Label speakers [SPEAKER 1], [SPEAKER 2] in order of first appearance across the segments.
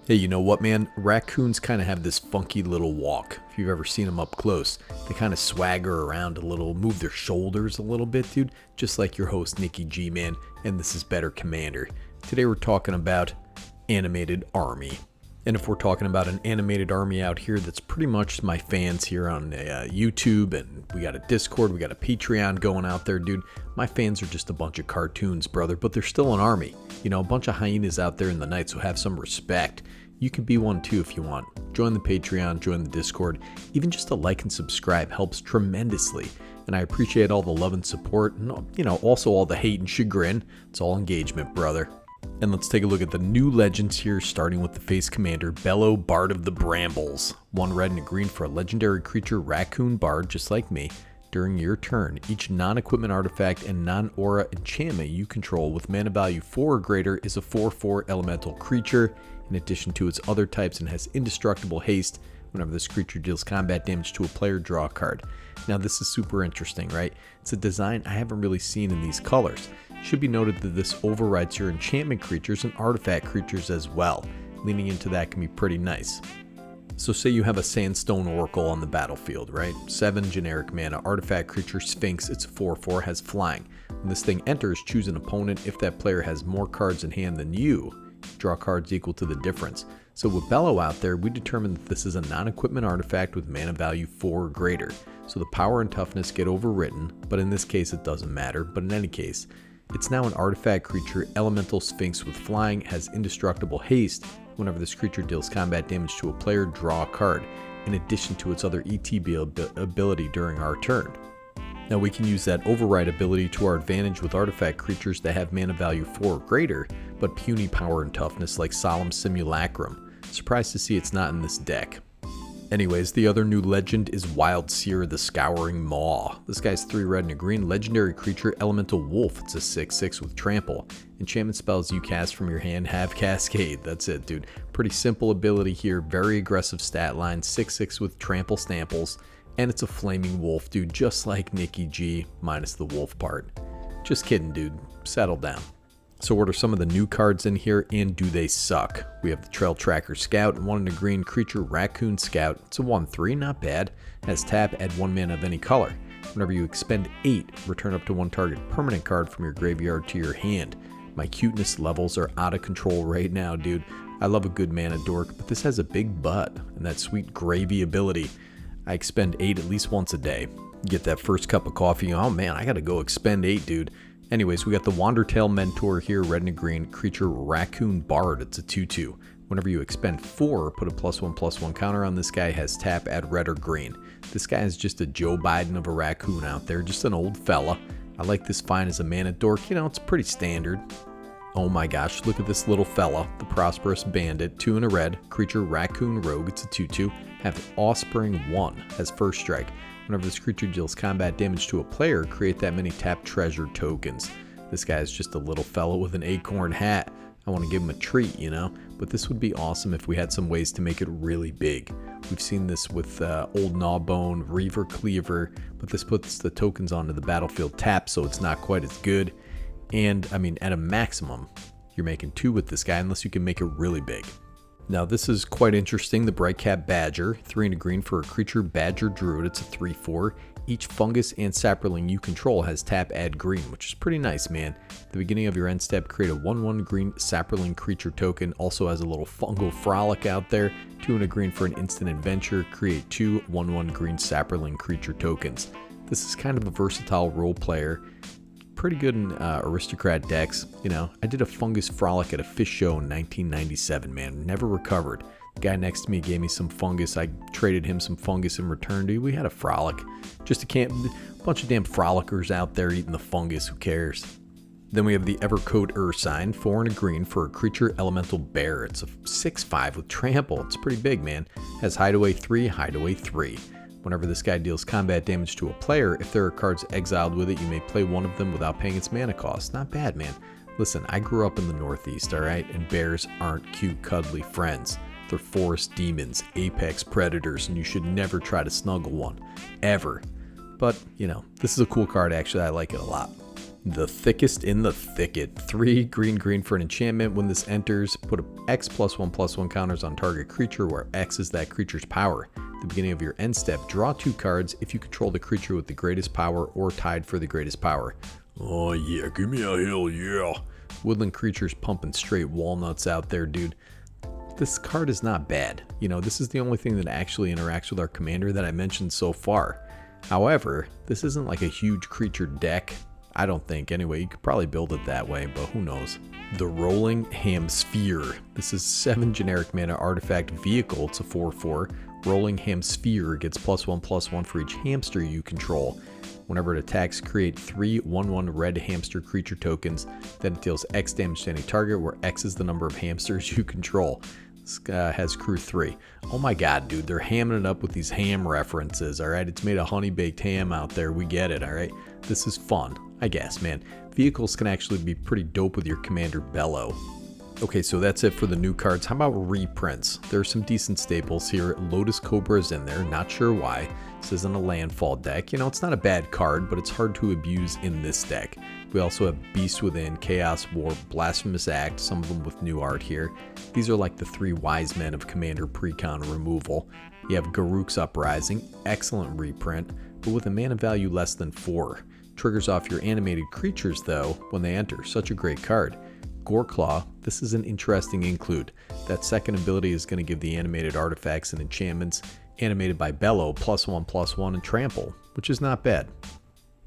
[SPEAKER 1] Hey, you know what, man? Raccoons kind of have this funky little walk. If you've ever seen them up close, they kind of swagger around a little, move their shoulders a little bit, dude. Just like your host, Nikki G, man. And this is Better Commander. Today we're talking about animated army. And if we're talking about an animated army out here, that's pretty much my fans here on YouTube, and we got a Discord, we got a Patreon going out there, dude. My fans are just a bunch of cartoons, brother, but they're still an army. You know, a bunch of hyenas out there in the night, so have some respect. You can be one too if you want. Join the Patreon, join the Discord. Even just a like and subscribe helps tremendously. And I appreciate all the love and support, and you know, also all the hate and chagrin. It's all engagement, brother. And let's take a look at the new legends here, starting with the face commander, Bello, Bard of the Brambles. 1 red and a green for a legendary creature, raccoon bard, just like me. During your turn, each non-equipment artifact and non-aura enchantment you control with mana value 4 or greater is a 4/4 elemental creature, in addition to its other types, and has indestructible haste. Whenever this creature deals combat damage to a player, draw a card. Now this is super interesting, right? It's a design I haven't really seen in these colors. Should be noted that this overrides your enchantment creatures and artifact creatures as well. Leaning into that can be pretty nice. So say you have a Sandstone Oracle on the battlefield, right? 7 generic mana, artifact creature, Sphinx, it's a 4/4, has flying. When this thing enters, choose an opponent. If that player has more cards in hand than you, draw cards equal to the difference. So with Bello out there, we determined that this is a non-equipment artifact with mana value 4 or greater. So the power and toughness get overwritten, but in this case it doesn't matter. But in any case, it's now an artifact creature, elemental Sphinx with flying, has indestructible haste. Whenever this creature deals combat damage to a player, draw a card, in addition to its other ETB ability during our turn. Now we can use that override ability to our advantage with artifact creatures that have mana value 4 or greater, but puny power and toughness like Solemn Simulacrum. Surprised to see it's not in this deck. Anyways, the other new legend is Wildsear, the Scouring Maw. This guy's 3 red and a green, legendary creature, elemental wolf. It's a 6/6 with trample. Enchantment spells you cast from your hand have cascade. That's it, dude. Pretty simple ability here, very aggressive stat line, 6/6 with trample stamples, and it's a flaming wolf, dude, just like Nikki G, minus the wolf part. Just kidding, dude. Settle down. So what are some of the new cards in here, and do they suck? We have the Trail Tracker Scout, 1 and a green creature, Raccoon Scout. It's a 1/3, not bad. Has tap, add 1 mana of any color. Whenever you expend 8, return up to 1 target permanent card from your graveyard to your hand. My cuteness levels are out of control right now, dude. I love a good mana dork, but this has a big butt, and that sweet gravy ability. I expend 8 at least once a day. Get that first cup of coffee, oh man, I gotta go expend 8, dude. Anyways, we got the Wandertail Mentor here, red and a green, creature Raccoon Bard. It's a 2/2. Whenever you expend 4, put a +1/+1 counter on this guy, has tap, add red or green. This guy is just a Joe Biden of a raccoon out there, just an old fella. I like this fine as a mana dork, you know, it's pretty standard. Oh my gosh, look at this little fella, the Prosperous Bandit, 2 and a red, creature Raccoon Rogue. It's a 2/2. Have Offspring 1, has first strike. Whenever this creature deals combat damage to a player, create that many tap treasure tokens. This guy is just a little fellow with an acorn hat. I want to give him a treat, you know? But this would be awesome if we had some ways to make it really big. We've seen this with Old Gnawbone, Reaver Cleaver, but this puts the tokens onto the battlefield tap, so it's not quite as good. And, I mean, at a maximum, you're making 2 with this guy unless you can make it really big. Now this is quite interesting, the Brightcap Badger, 3 and a green for a creature, Badger Druid. It's a 3/4. Each fungus and sapperling you control has tap, add green, which is pretty nice, man. At the beginning of your end step, create a 1/1 green sapperling creature token. Also has a little fungal frolic out there. 2 and a green for an instant adventure, create 2 1/1 green sapperling creature tokens. This is kind of a versatile role player. Pretty good in aristocrat decks. You know, I did a fungus frolic at a fish show in 1997, man. Never recovered. The guy next to me gave me some fungus. I traded him some fungus in return, dude. We had a frolic. Just a bunch of damn frolickers out there eating the fungus. Who cares? Then we have the Evercoat Ursine, 4 and a green for a creature, elemental bear. It's a 6/5 with trample. It's pretty big, man. Has hideaway 3, hideaway 3. Whenever this guy deals combat damage to a player, if there are cards exiled with it, you may play one of them without paying its mana cost. Not bad, man. Listen, I grew up in the Northeast, alright? And bears aren't cute, cuddly friends. They're forest demons, apex predators, and you should never try to snuggle one. Ever. But, you know, this is a cool card, actually. I like it a lot. The thickest in the thicket. 3 green for an enchantment. When this enters, put a X +1/+1 counters on target creature where X is that creature's power. At the beginning of your end step, draw 2 cards if you control the creature with the greatest power or tied for the greatest power. Oh yeah, give me a hell yeah. Woodland creatures pumping straight walnuts out there, dude. This card is not bad. You know, this is the only thing that actually interacts with our commander that I mentioned so far. However, this isn't like a huge creature deck. I don't think. Anyway, you could probably build it that way, but who knows. The Rolling Hamsphere. This is 7 generic mana artifact vehicle. It's a 4/4. Rolling Hamsphere gets +1/+1 for each hamster you control. Whenever it attacks, create 3 1/1 red hamster creature tokens. Then it deals X damage to any target where X is the number of hamsters you control. This has crew 3. Oh my god, dude, they're hamming it up with these ham references, alright? It's made of honey-baked ham out there, we get it, alright? This is fun, I guess, man. Vehicles can actually be pretty dope with your commander Bello. Okay, so that's it for the new cards. How about reprints? There are some decent staples here. Lotus Cobra is in there, not sure why. This isn't a landfall deck. You know, it's not a bad card, but it's hard to abuse in this deck. We also have Beast Within, Chaos War, Blasphemous Act, some of them with new art here. These are like the 3 wise men of Commander Precon removal. You have Garruk's Uprising, excellent reprint, but with a mana value less than 4. Triggers off your animated creatures though when they enter, such a great card. Goreclaw, this is an interesting include. That second ability is going to give the animated artifacts and enchantments animated by Bello +1/+1 and trample, which is not bad.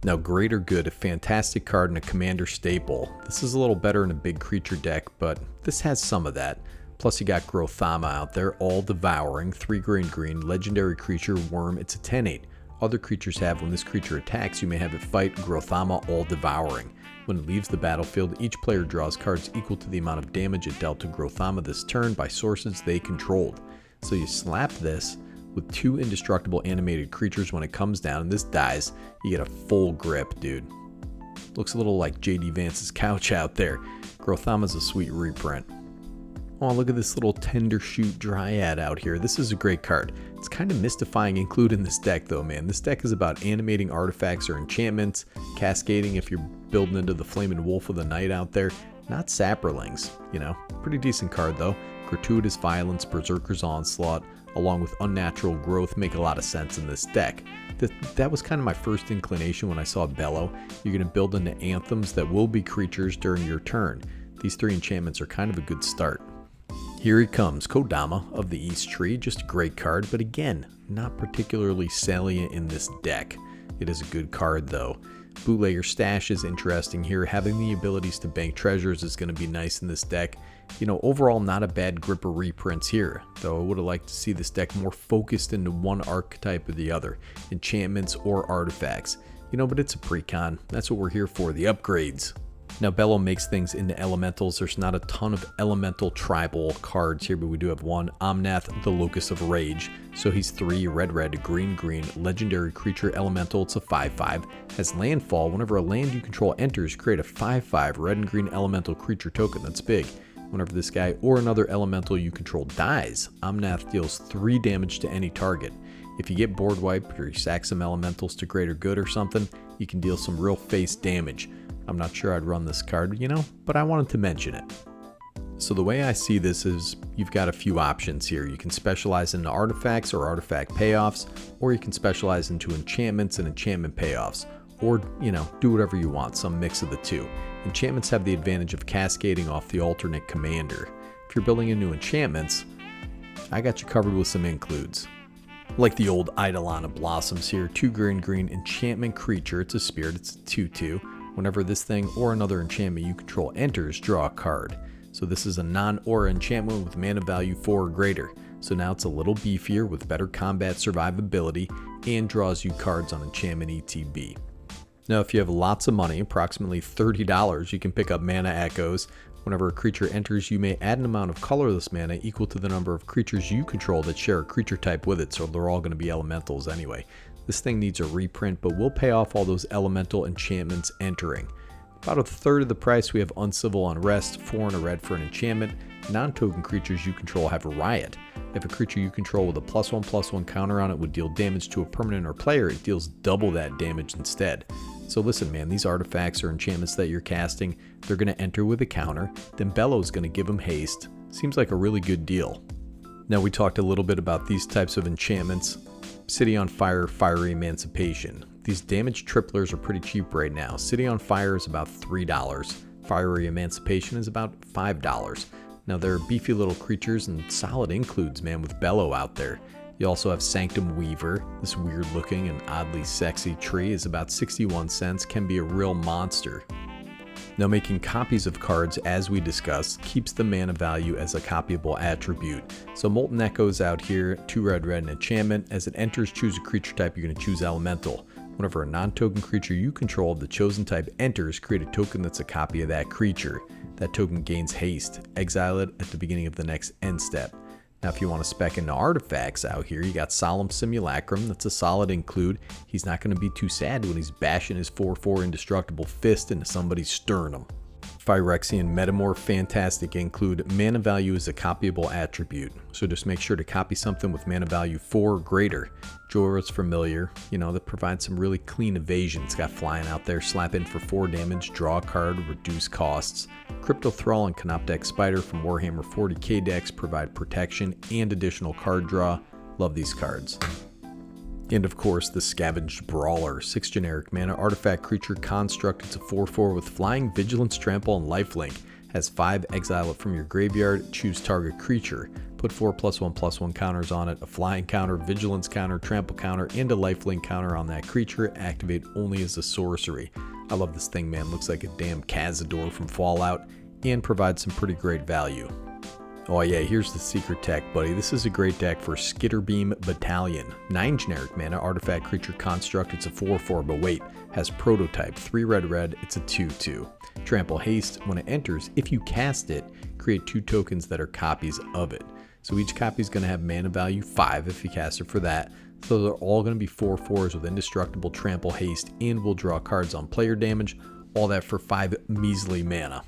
[SPEAKER 1] Now Greater Good, a fantastic card and a commander staple. This is a little better in a big creature deck, but this has some of that. Plus you got Grothama out there, all devouring, 3 green, legendary creature, worm, it's a 10/8. Other creatures have, when this creature attacks, you may have it fight Grothama all devouring. When it leaves the battlefield, each player draws cards equal to the amount of damage it dealt to Grothama this turn by sources they controlled. So you slap this with 2 indestructible animated creatures when it comes down and this dies, you get a full grip, dude. Looks a little like JD Vance's couch out there. Grothama's a sweet reprint. Oh, look at this little Tender Shoot Dryad out here. This is a great card. It's kind of mystifying include in this deck though, man. This deck is about animating artifacts or enchantments, cascading if you're building into the Flaming Wolf of the Night out there. Not Saprolings, you know. Pretty decent card though. Gratuitous Violence, Berserker's Onslaught, along with Unnatural Growth make a lot of sense in this deck. That was kind of my first inclination when I saw Bello. You're going to build into anthems that will be creatures during your turn. These 3 enchantments are kind of a good start. Here he comes, Kodama of the East Tree, just a great card, but again, not particularly salient in this deck. It is a good card though. Bootlegger Stash is interesting here. Having the abilities to bank treasures is going to be nice in this deck. You know, overall not a bad grip of reprints here, though I would have liked to see this deck more focused into one archetype or the other, enchantments or artifacts. You know, but it's a Precon, that's what we're here for, the upgrades. Now Bello makes things into elementals. There's not a ton of elemental tribal cards here, but we do have one, Omnath, the Locus of Rage. So he's 3 red, green, legendary creature elemental. It's a 5/5. Has landfall. Whenever a land you control enters, create a 5/5 red and green elemental creature token. That's big. Whenever this guy or another elemental you control dies, Omnath deals 3 damage to any target. If you get board wiped or you sack some elementals to Greater Good or something, you can deal some real face damage. I'm not sure I'd run this card, you know, but I wanted to mention it. So the way I see this is you've got a few options here. You can specialize into artifacts or artifact payoffs, or you can specialize into enchantments and enchantment payoffs, or, you know, do whatever you want, some mix of the 2. Enchantments have the advantage of cascading off the alternate commander. If you're building into enchantments, I got you covered with some includes. Like the old Eidolon of Blossoms here, 2 green, enchantment creature, it's a spirit, it's a 2/2. Whenever this thing or another enchantment you control enters, draw a card. So this is a non-aura enchantment with mana value 4 or greater. So now it's a little beefier with better combat survivability and draws you cards on enchantment ETB. Now if you have lots of money, approximately $30, you can pick up Mana Echoes. Whenever a creature enters, you may add an amount of colorless mana equal to the number of creatures you control that share a creature type with it, so they're all going to be elementals anyway. This thing needs a reprint, but we'll pay off all those elemental enchantments entering. About a third of the price we have Uncivil Unrest, 4 and a red for an enchantment. Non-token creatures you control have a Riot. If a creature you control with a +1/+1 counter on it would deal damage to a permanent or player, it deals double that damage instead. So listen, man, these artifacts or enchantments that you're casting, they're going to enter with a counter, then Bello's going to give them haste. Seems like a really good deal. Now we talked a little bit about these types of enchantments. City on Fire, Fiery Emancipation. These damage triplers are pretty cheap right now. City on Fire is about $3. Fiery Emancipation is about $5. Now they're beefy little creatures and solid includes, man, with Bello out there. You also have Sanctum Weaver. This weird looking and oddly sexy tree is about 61 cents, can be a real monster. Now making copies of cards, as we discussed, keeps the mana value as a copyable attribute. So Molten Echo's out here, 2 red, an enchantment. As it enters, choose a creature type, you're going to choose Elemental. Whenever a non-token creature you control of the chosen type enters, create a token that's a copy of that creature. That token gains haste. Exile it at the beginning of the next end step. Now if you want to spec into artifacts out here, you got Solemn Simulacrum. That's a solid include. He's not going to be too sad when he's bashing his 4/4 indestructible fist into somebody's sternum. Phyrexian Metamorph, fantastic include. Mana value is a copyable attribute, so just make sure to copy something with mana value 4 or greater. Jorah's Familiar, that provides some really clean evasion. It's got flying out there, slap in for 4 damage, draw a card, reduce costs. Crypto Thrall and Canoptek Spider from Warhammer 40k decks provide protection and additional card draw. Love these cards. And of course, the Scavenged Brawler, 6 generic mana artifact creature construct. It's a 4/4 with flying, vigilance, trample, and lifelink. Has 5, exile it from your graveyard, choose target creature. Put 4 +1/+1 counters on it, a flying counter, vigilance counter, trample counter, and a lifelink counter on that creature. Activate only as a sorcery. I love this thing, man. Looks like a damn Cazador from Fallout and provides some pretty great value. Oh yeah, here's the secret tech, buddy. This is a great deck for Skitterbeam Battalion. 9 generic mana, artifact creature construct. It's a 4/4, but wait, has prototype. 3 red, it's a 2/2. Trample haste. When it enters, if you cast it, create 2 tokens that are copies of it. So each copy is going to have mana value 5 if you cast it for that. So they're all going to be 4/4s with indestructible, trample, haste, and will draw cards on player damage. All that for 5 measly mana.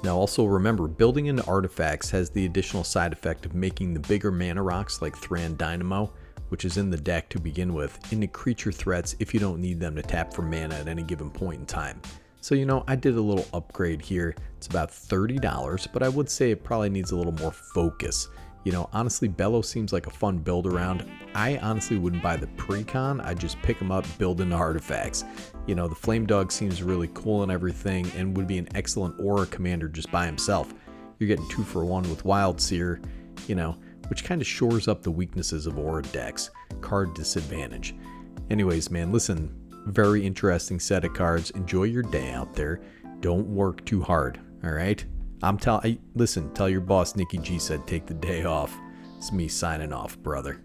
[SPEAKER 1] Now also remember, building into artifacts has the additional side effect of making the bigger mana rocks like Thran Dynamo, which is in the deck to begin with, into creature threats if you don't need them to tap for mana at any given point in time. So I did a little upgrade here. It's about $30, but I would say it probably needs a little more focus. Honestly, Bello seems like a fun build around. I honestly wouldn't buy the Precon. I'd just pick them up, build into artifacts. The Flame Dog seems really cool and everything and would be an excellent aura commander just by himself. You're getting 2 for 1 with Wildsear, which kind of shores up the weaknesses of aura decks. Card disadvantage. Anyways, man, listen, very interesting set of cards. Enjoy your day out there. Don't work too hard, all right? Listen, tell your boss Nikki G said take the day off. It's me signing off, brother.